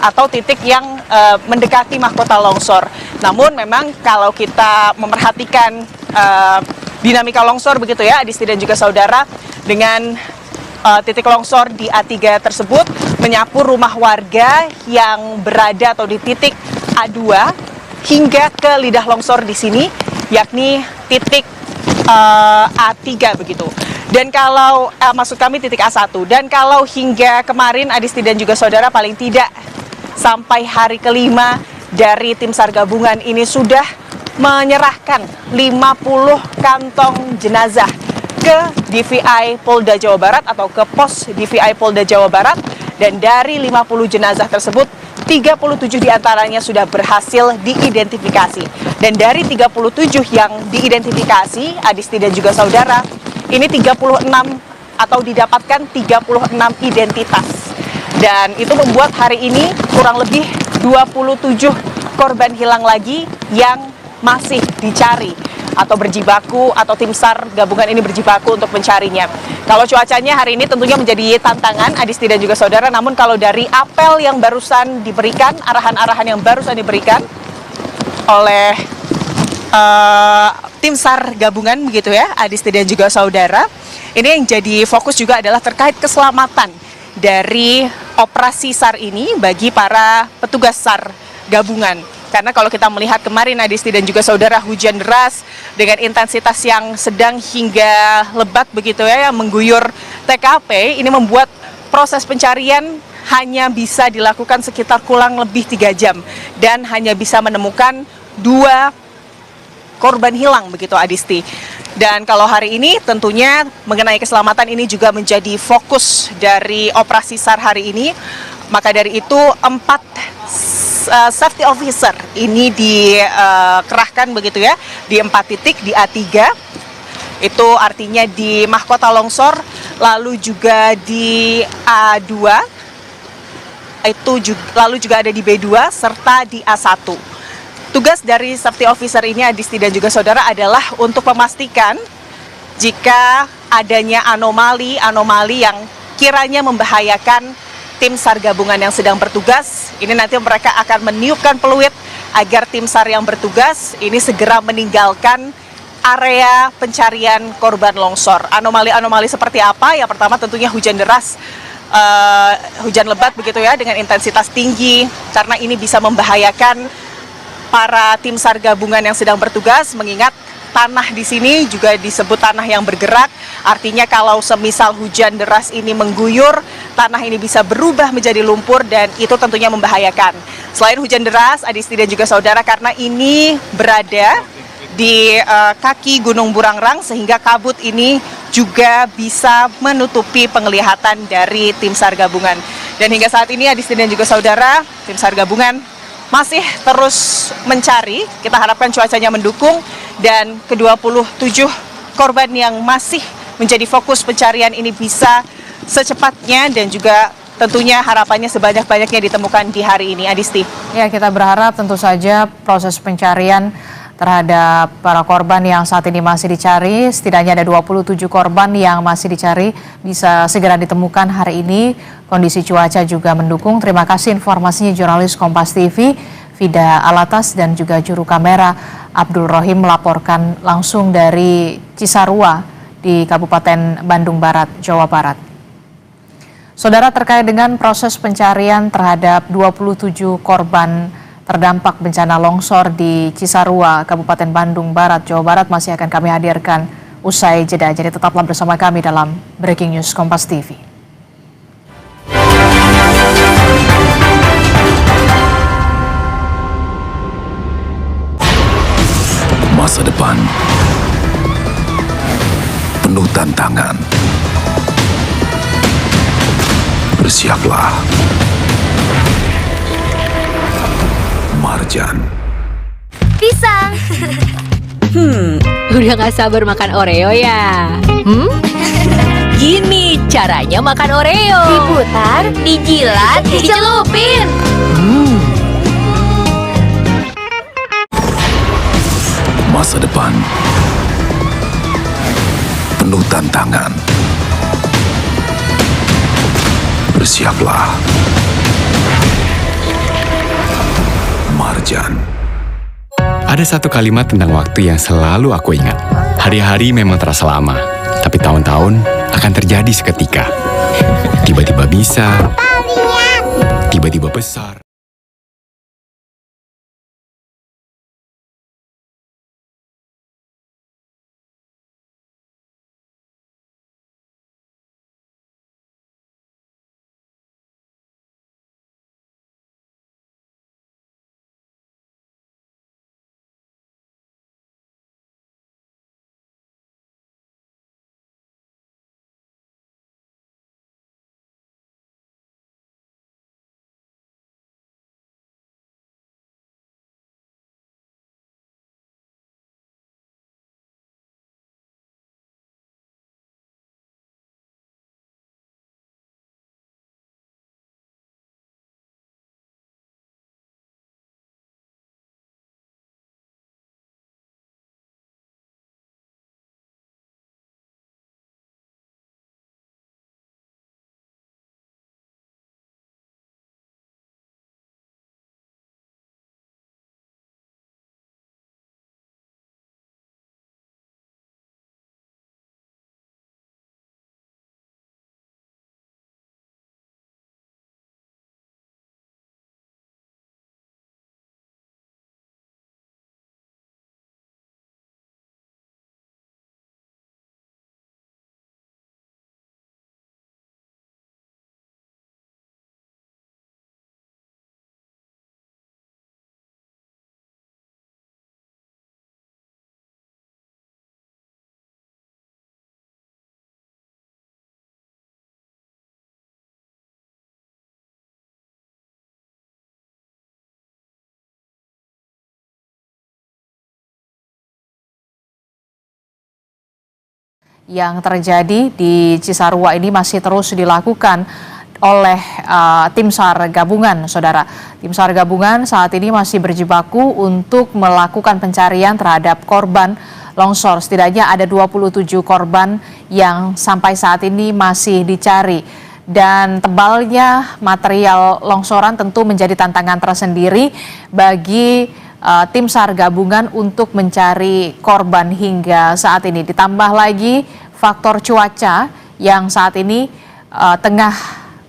atau titik yang mendekati mahkota longsor. Namun memang kalau kita memperhatikan dinamika longsor begitu ya Adisti dan juga saudara, dengan titik longsor di A3 tersebut menyapu rumah warga yang berada atau di titik A2 hingga ke lidah longsor di sini, yakni titik A3 begitu. Dan kalau maksud kami titik A1. Dan kalau hingga kemarin Adisti dan juga saudara, paling tidak sampai hari kelima dari tim SAR gabungan ini sudah menyerahkan 50 kantong jenazah ke DVI Polda Jawa Barat atau ke pos DVI Polda Jawa Barat. Dan dari 50 jenazah tersebut 37 diantaranya sudah berhasil diidentifikasi. Dan dari 37 yang diidentifikasi Adisti dan juga saudara, ini 36 atau didapatkan 36 identitas. Dan itu membuat hari ini kurang lebih 27 korban hilang lagi yang masih dicari atau berjibaku, atau tim SAR gabungan ini berjibaku untuk mencarinya. Kalau cuacanya hari ini tentunya menjadi tantangan Adisti dan juga saudara, namun kalau dari apel yang barusan diberikan, arahan-arahan yang barusan diberikan oleh tim SAR gabungan begitu ya Adisti dan juga saudara, ini yang jadi fokus juga adalah terkait keselamatan dari operasi SAR ini bagi para petugas SAR gabungan. Karena kalau kita melihat kemarin Adisti dan juga saudara, hujan deras dengan intensitas yang sedang hingga lebat begitu ya, yang mengguyur TKP, ini membuat proses pencarian hanya bisa dilakukan sekitar kurang lebih 3 jam dan hanya bisa menemukan 2 korban hilang begitu Adisti. Dan kalau hari ini tentunya mengenai keselamatan ini juga menjadi fokus dari operasi SAR hari ini. Maka dari itu 4 safety officer ini dikerahkan begitu ya di 4 titik di A3. Itu artinya di mahkota longsor, lalu juga di A2, lalu juga ada di B2 serta di A1. Tugas dari safety officer ini Adisti dan juga saudara adalah untuk memastikan jika adanya anomali yang kiranya membahayakan tim SAR gabungan yang sedang bertugas. Ini nanti mereka akan meniupkan peluit agar tim SAR yang bertugas ini segera meninggalkan area pencarian korban longsor. Anomali-anomali seperti apa? Yang pertama tentunya hujan deras, hujan lebat begitu ya dengan intensitas tinggi, karena ini bisa membahayakan para tim SAR gabungan yang sedang bertugas, mengingat tanah di sini juga disebut tanah yang bergerak. Artinya kalau semisal hujan deras ini mengguyur, tanah ini bisa berubah menjadi lumpur dan itu tentunya membahayakan. Selain hujan deras, Adisti dan juga saudara, karena ini berada di kaki Gunung Burangrang sehingga kabut ini juga bisa menutupi penglihatan dari tim SAR gabungan. Dan hingga saat ini Adisti dan juga saudara, tim SAR gabungan masih terus mencari. Kita harapkan cuacanya mendukung dan ke-27 korban yang masih menjadi fokus pencarian ini bisa secepatnya dan juga tentunya harapannya sebanyak-banyaknya ditemukan di hari ini, Adisti. Ya, kita berharap tentu saja proses pencarian terhadap para korban yang saat ini masih dicari. Setidaknya ada 27 korban yang masih dicari, bisa segera ditemukan hari ini. Kondisi cuaca juga mendukung. Terima kasih informasinya jurnalis Kompas TV, Vida Alatas, dan juga juru kamera Abdul Rohim melaporkan langsung dari Cisarua di Kabupaten Bandung Barat, Jawa Barat. Saudara, terkait dengan proses pencarian terhadap 27 korban terdampak bencana longsor di Cisarua, Kabupaten Bandung Barat, Jawa Barat masih akan kami hadirkan usai jeda. Jadi tetaplah bersama kami dalam Breaking News Kompas TV. Masa depan penuh tantangan. Bersiaplah. Marjan. Pisang. Udah gak sabar makan Oreo ya? Gini caranya makan Oreo. Diputar, dijilat, dicelupin. Masa depan penuh tantangan. Bersiaplah. Marjan. Ada satu kalimat tentang waktu yang selalu aku ingat. Hari-hari memang terasa lama, tapi tahun-tahun akan terjadi seketika. Tiba-tiba bisa, tiba-tiba besar. Yang terjadi di Cisarua ini masih terus dilakukan oleh tim SAR gabungan, saudara. Tim SAR gabungan saat ini masih berjibaku untuk melakukan pencarian terhadap korban longsor. Setidaknya ada 27 korban yang sampai saat ini masih dicari. Dan tebalnya material longsoran tentu menjadi tantangan tersendiri bagi tim SAR gabungan untuk mencari korban hingga saat ini. Ditambah lagi faktor cuaca yang saat ini tengah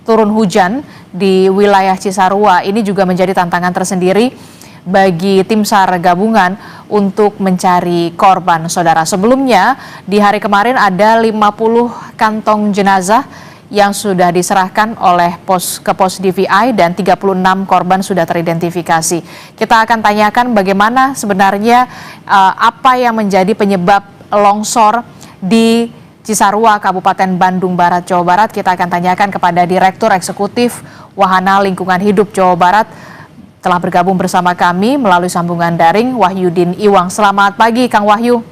turun hujan di wilayah Cisarua. Ini juga menjadi tantangan tersendiri bagi tim SAR gabungan untuk mencari korban, saudara. Sebelumnya di hari kemarin ada 50 kantong jenazah yang sudah diserahkan oleh ke pos DVI dan 36 korban sudah teridentifikasi. Kita akan tanyakan bagaimana sebenarnya apa yang menjadi penyebab longsor di Cisarua, Kabupaten Bandung Barat, Jawa Barat. Kita akan tanyakan kepada Direktur Eksekutif Wahana Lingkungan Hidup Jawa Barat. Telah bergabung bersama kami melalui sambungan daring, Wahyudin Iwang. Selamat pagi, Kang Wahyu.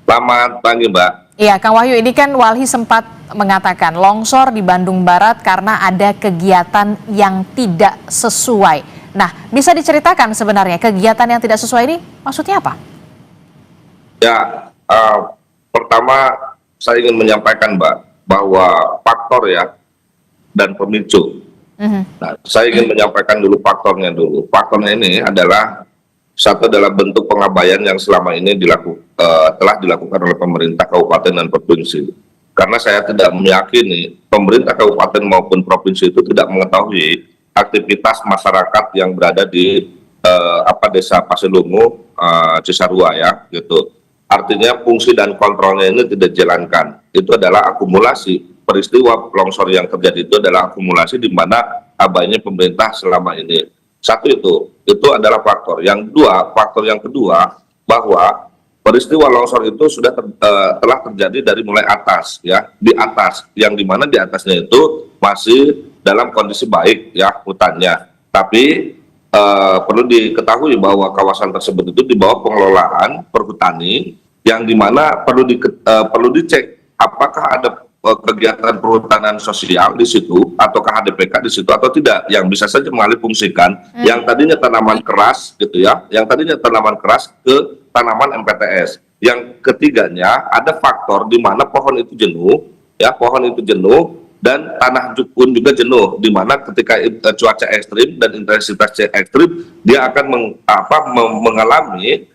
Selamat pagi, Mbak. Iya, Kang Wahyu, ini kan Walhi sempat mengatakan longsor di Bandung Barat karena ada kegiatan yang tidak sesuai. Nah, bisa diceritakan sebenarnya kegiatan yang tidak sesuai ini maksudnya apa? Ya, pertama saya ingin menyampaikan Mbak bahwa faktor ya dan pemicu. Nah, saya ingin menyampaikan dulu faktornya dulu. Faktornya ini adalah satu adalah bentuk pengabaian yang selama ini telah dilakukan oleh pemerintah kabupaten dan provinsi. Karena saya tidak meyakini pemerintah kabupaten maupun provinsi itu tidak mengetahui aktivitas masyarakat yang berada di desa Pasilungu, Cisarua ya, gitu. Artinya fungsi dan kontrolnya ini tidak dijalankan. Itu adalah akumulasi peristiwa longsor yang terjadi itu adalah akumulasi di mana abainya pemerintah selama ini. Satu itu adalah faktor. Faktor yang kedua bahwa peristiwa longsor itu sudah telah terjadi dari mulai atas ya, di atas, yang dimana di atasnya itu masih dalam kondisi baik ya hutannya. Tapi perlu diketahui bahwa kawasan tersebut itu di bawah pengelolaan perhutani, yang dimana perlu dicek apakah ada kegiatan perhutanan sosial di situ ataukah HDPK di situ atau tidak, yang bisa saja mengalih fungsikan yang tadinya tanaman keras gitu ya, yang tadinya tanaman keras ke tanaman MPTS. Yang ketiganya ada faktor di mana pohon itu jenuh ya, pohon itu jenuh dan tanah pun juga jenuh, di mana ketika cuaca ekstrim dan intensitas ekstrim dia akan mengalami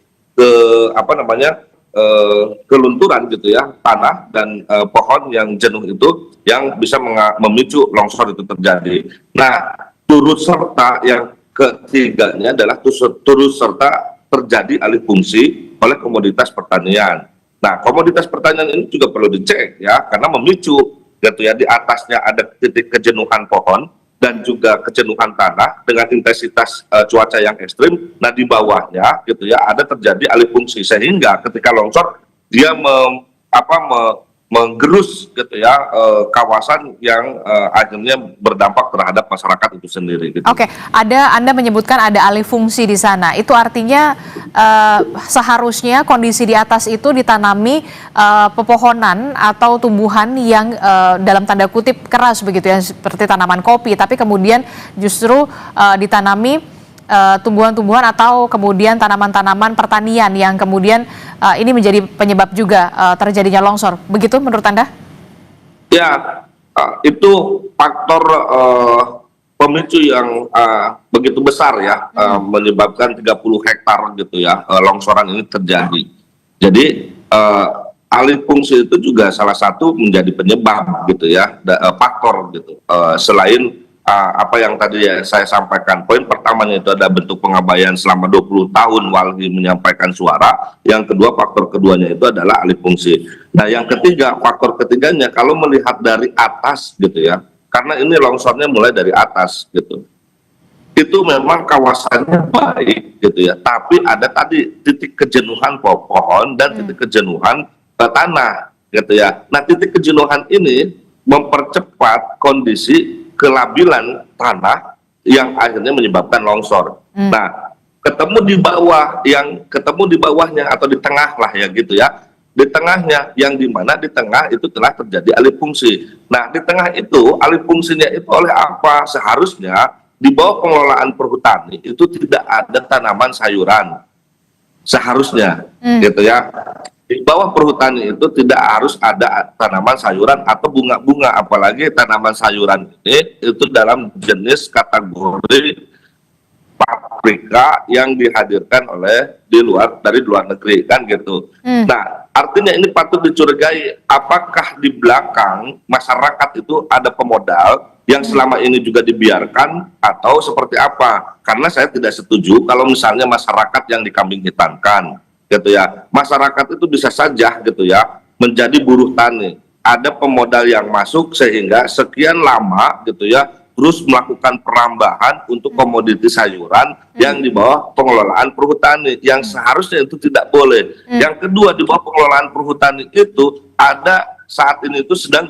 kelunturan gitu ya, tanah dan pohon yang jenuh itu yang bisa memicu longsor itu terjadi. Nah, turut serta yang ketiganya adalah turut serta terjadi alih fungsi oleh komoditas pertanian. Nah, komoditas pertanian ini juga perlu dicek ya, karena memicu gitu ya, di atasnya ada titik kejenuhan pohon dan juga kejenuhan tanah dengan intensitas cuaca yang ekstrim. Nah, di bawahnya gitu ya ada terjadi alih fungsi, sehingga ketika longsor dia menggerus gitu ya kawasan yang akhirnya berdampak terhadap masyarakat itu sendiri gitu. Oke, Anda menyebutkan ada alih fungsi di sana. Itu artinya seharusnya kondisi di atas itu ditanami pepohonan atau tumbuhan yang dalam tanda kutip keras begitu ya, seperti tanaman kopi, tapi kemudian justru ditanami tumbuhan-tumbuhan atau kemudian tanaman-tanaman pertanian yang kemudian ini menjadi penyebab juga terjadinya longsor. Begitu menurut Anda? Ya, itu faktor pemicu yang begitu besar ya, menyebabkan 30 hektar gitu ya longsoran ini terjadi. Jadi alih fungsi itu juga salah satu menjadi penyebab gitu ya, faktor gitu. Selain apa yang tadi ya saya sampaikan, poin pertamanya itu ada bentuk pengabaian selama 20 tahun Walhi menyampaikan suara. Yang kedua, faktor keduanya itu adalah alih fungsi. Nah, yang ketiga, faktor ketiganya kalau melihat dari atas gitu ya, karena ini longsornya mulai dari atas gitu, itu memang kawasannya baik gitu ya, tapi ada tadi titik kejenuhan pohon dan titik kejenuhan tanah gitu ya. Nah, titik kejenuhan ini mempercepat kondisi kelabilan tanah yang akhirnya menyebabkan longsor. Nah, ketemu di bawahnya atau di tengah lah ya gitu ya. Di tengahnya, yang dimana di tengah itu telah terjadi alih fungsi. Nah, di tengah itu alih fungsinya itu oleh apa? Seharusnya di bawah pengelolaan perhutani itu tidak ada tanaman sayuran. Seharusnya gitu ya. Di bawah perhutani itu tidak harus ada tanaman sayuran atau bunga-bunga, apalagi tanaman sayuran ini itu dalam jenis kategori paprika yang dihadirkan dari luar negeri kan gitu. Nah, artinya ini patut dicurigai, apakah di belakang masyarakat itu ada pemodal yang selama ini juga dibiarkan atau seperti apa? Karena saya tidak setuju kalau misalnya masyarakat yang dikambing hitamkan gitu ya. Masyarakat itu bisa saja gitu ya menjadi buruh tani. Ada pemodal yang masuk sehingga sekian lama gitu ya terus melakukan perambahan untuk komoditi sayuran yang di bawah pengelolaan perhutani, yang seharusnya itu tidak boleh. Yang kedua, di bawah pengelolaan perhutani itu ada saat ini itu sedang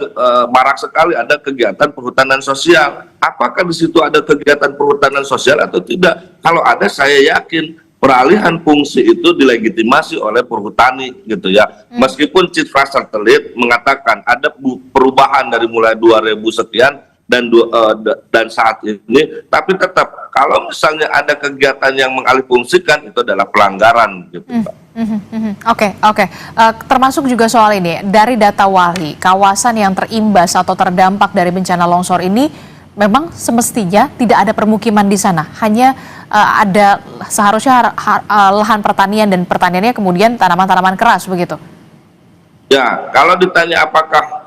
marak sekali ada kegiatan perhutanan sosial. Apakah di situ ada kegiatan perhutanan sosial atau tidak? Kalau ada, saya yakin peralihan fungsi itu dilegitimasi oleh perhutani gitu ya. Meskipun Citra Satelit mengatakan ada perubahan dari mulai 2000 sekian dan saat ini, tapi tetap kalau misalnya ada kegiatan yang mengalihfungsikan itu adalah pelanggaran gitu, Mbak. Oke. Termasuk juga soal ini, dari data Walhi, kawasan yang terimbas atau terdampak dari bencana longsor ini memang semestinya tidak ada permukiman di sana, hanya ada seharusnya lahan pertanian dan pertaniannya kemudian tanaman-tanaman keras begitu. Ya, kalau ditanya apakah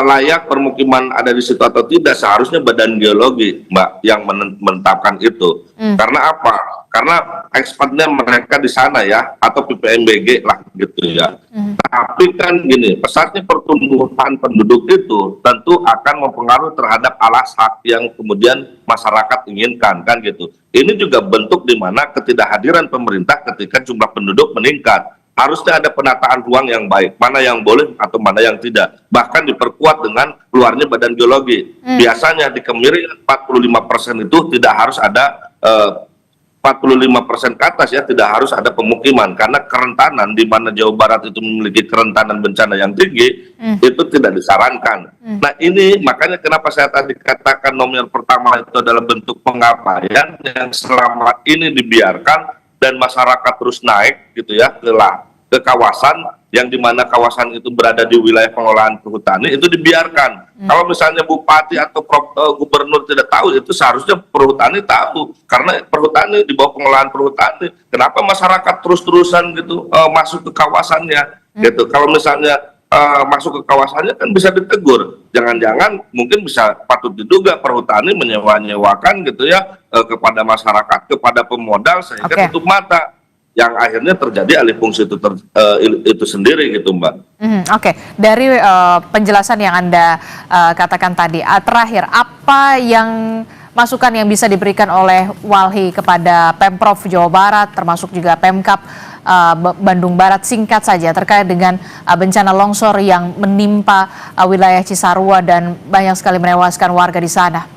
layak permukiman ada di situ atau tidak, seharusnya Badan Geologi, Mbak, yang menetapkan itu. Karena apa? Karena expertnya mereka di sana ya, atau PPMBG lah gitu ya. Tapi kan gini, pesatnya pertumbuhan penduduk itu tentu akan mempengaruhi terhadap alas hak yang kemudian masyarakat inginkan kan gitu. Ini juga bentuk di mana ketidakhadiran pemerintah ketika jumlah penduduk meningkat. Harusnya ada penataan ruang yang baik, mana yang boleh atau mana yang tidak. Bahkan diperkuat dengan keluarnya Badan Geologi. Biasanya di Kemiri 45% itu tidak harus ada 45% ke atas ya, tidak harus ada pemukiman. Karena kerentanan di mana Jawa Barat itu memiliki kerentanan bencana yang tinggi, itu tidak disarankan. Nah ini makanya kenapa saya tadi katakan nomor pertama itu adalah bentuk pengabaian yang selama ini dibiarkan dan masyarakat terus naik gitu ya ke kawasan yang dimana kawasan itu berada di wilayah pengelolaan perhutani, itu dibiarkan. Kalau misalnya bupati atau gubernur tidak tahu, itu seharusnya perhutani tahu, karena perhutani di bawah pengelolaan perhutani. Kenapa masyarakat terus-terusan gitu masuk ke kawasannya gitu? Kalau misalnya masuk ke kawasannya kan bisa ditegur. Jangan-jangan mungkin bisa patut diduga perhutani menyewa-nyewakan gitu ya kepada masyarakat, kepada pemodal sehingga tutup mata. Yang akhirnya terjadi alih fungsi itu sendiri gitu, Mbak. Oke. Dari penjelasan yang Anda katakan tadi, terakhir apa yang masukan yang bisa diberikan oleh Walhi kepada Pemprov Jawa Barat termasuk juga Pemkab Bandung Barat, singkat saja terkait dengan bencana longsor yang menimpa wilayah Cisarua dan banyak sekali menewaskan warga di sana?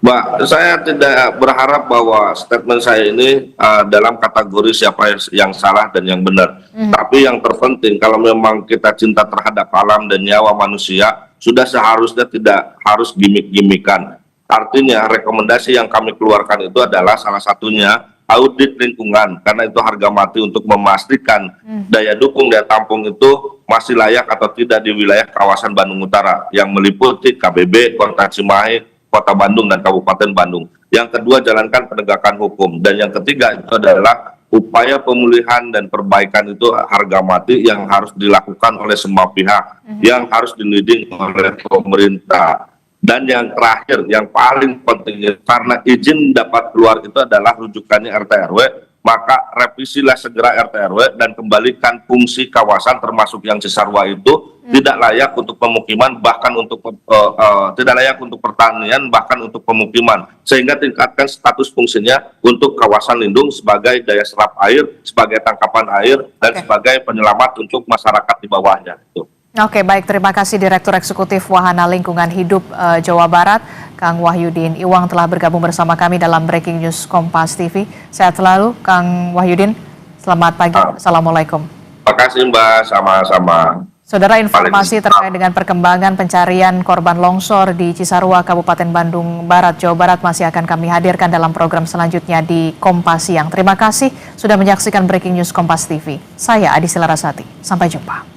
Mbak, saya tidak berharap bahwa statement saya ini dalam kategori siapa yang salah dan yang benar. Tapi yang terpenting, kalau memang kita cinta terhadap alam dan nyawa manusia, sudah seharusnya tidak harus gimmick-gimmickan. Artinya rekomendasi yang kami keluarkan itu adalah salah satunya audit lingkungan, karena itu harga mati untuk memastikan daya dukung, daya tampung itu masih layak atau tidak di wilayah kawasan Bandung Utara yang meliputi KBB, Kota Cimahi, Kota Bandung dan Kabupaten Bandung. Yang kedua, jalankan penegakan hukum. Dan yang ketiga itu adalah upaya pemulihan dan perbaikan itu harga mati yang harus dilakukan oleh semua pihak, yang harus diliding oleh pemerintah. Dan yang terakhir, yang paling penting, karena izin dapat keluar itu adalah rujukannya RT/RW, maka revisilah segera RT/RW dan kembalikan fungsi kawasan termasuk yang Cisarua itu tidak layak untuk pemukiman, bahkan untuk tidak layak untuk pertanian, bahkan untuk pemukiman, sehingga tingkatkan status fungsinya untuk kawasan lindung sebagai daya serap air, sebagai tangkapan air, dan sebagai penyelamat untuk masyarakat di bawahnya. Oke, baik, terima kasih Direktur Eksekutif Wahana Lingkungan Hidup Jawa Barat, Kang Wahyudin Iwang telah bergabung bersama kami dalam Breaking News Kompas TV. Sehat selalu, Kang Wahyudin. Selamat pagi. Assalamualaikum. Terima kasih, Mbak. Sama-sama. Saudara, informasi terkait dengan perkembangan pencarian korban longsor di Cisarua, Kabupaten Bandung Barat, Jawa Barat masih akan kami hadirkan dalam program selanjutnya di Kompas Siang. Terima kasih sudah menyaksikan Breaking News Kompas TV. Saya Adi Larasati. Sampai jumpa.